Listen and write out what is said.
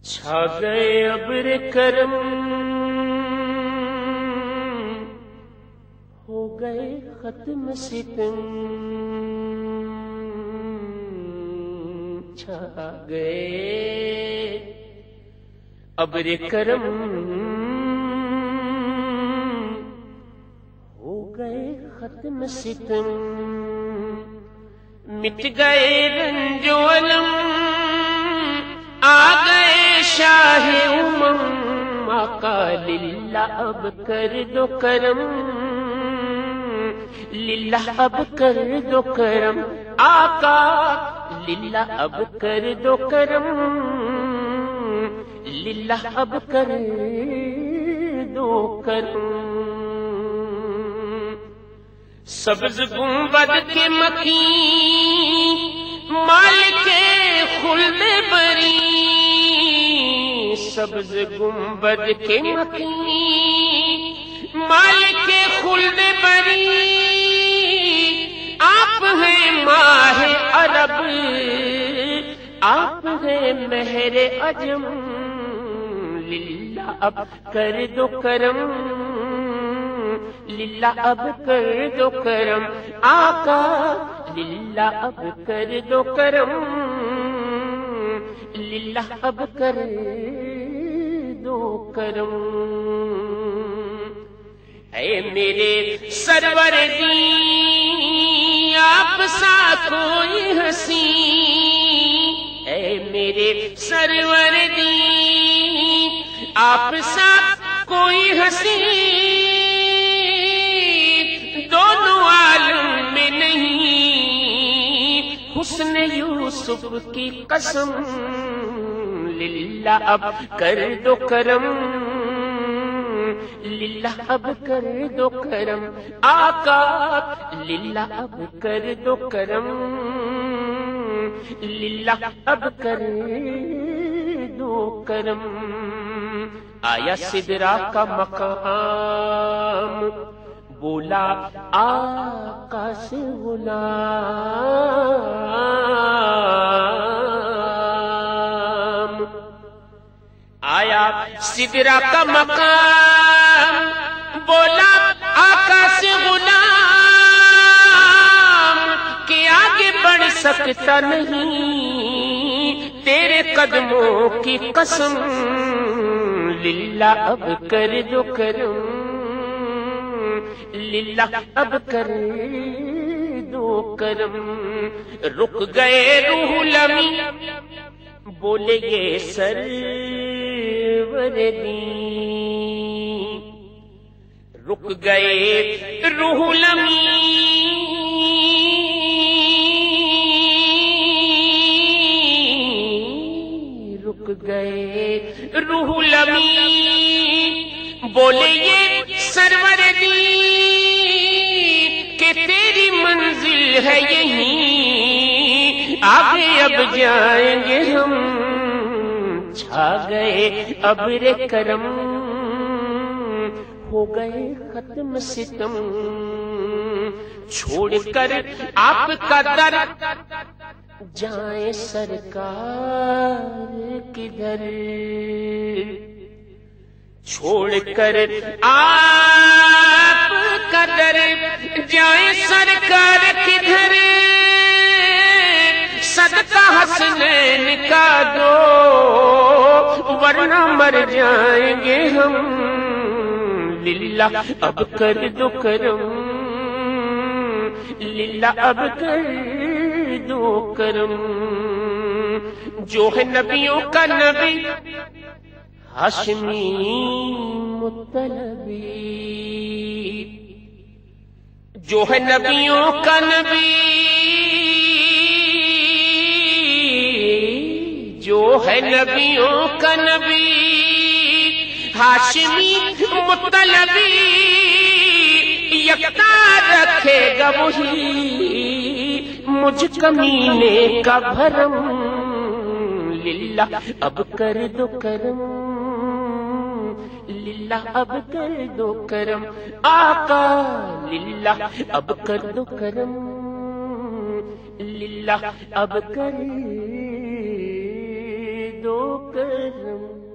چھا گئے ابر کرم، ہو گئے ختم ستم، چھا گئے ابر کرم، ہو گئے ختم ستم، مٹ گئے رنج و الم، آ گئے شاہ امم، آقا للہ اب کر دو کرم، للہ اب کر دو کرم، آقا للہ اب کر دو کرم، للہ اب کر دو کرم۔ سبز گنبد کے مکین، مالک خلد بری، سبز گنبد کے مکین، مالک خلد بری، آپ ہیں ماہ عرب، آپ ہیں مہر عجم، للہ اب کر دو کرم، للہ اب کر دو کرم، آقا للہ اب کر دو کرم، للہ اب کر دو کرم۔ اے میرے سرور دی آپ سا کوئی ہنسی، اے میرے سرور دی آپ سا کوئی ہنسی، دونوں عالم میں نہیں، حسن یوسف کی قسم، للہ اب کر دو کرم، للہ اب کر دو کرم، آقا للہ اب کر دو کرم، للہ اب کر دو کرم۔ آیا سدرا کا مقام، بولا آقا سے غلام، آیا سدرا کا مقام، بولا آقا سے غلام، کہ آگے بڑھ سکتا نہیں تیرے قدموں کی قسم، للہ اب کر دو کرم، للہ اب کر دو کرم۔ رک گئے روح لمی، بولے یہ سرور دی، رک گئے روح لمی، رک گئے روح لمی، بولے یہ سرور دی کہ تیری منزل ہے یہیں، آگے اب جائیں گے ہم، چھا گئے ابر کرم، ہو گئے ختم ستم، چھوڑ کر آپ کا در جائیں سرکار کدھر، چھوڑ کر آپ کا در جائیں سرکار کدھر، صدقہ حسنین کا دو ورنہ مر جائیں گے ہم، للہ اب کر دو کرم، للہ اب کر دو کرم۔ جو ہے نبیوں کا نبی ہاشمی مطلبی، جو ہے نبیوں کا نبی، جو ہے نبیوں کا نبی، ہاشمی مطلبی، یکتا رکھے گا وہی مجھ کمینے کا بھرم، للہ اب کر دو کرم، للہ اب کر دو کرم، آقا للہ اب کر دو کرم، للہ اب کر دو کرم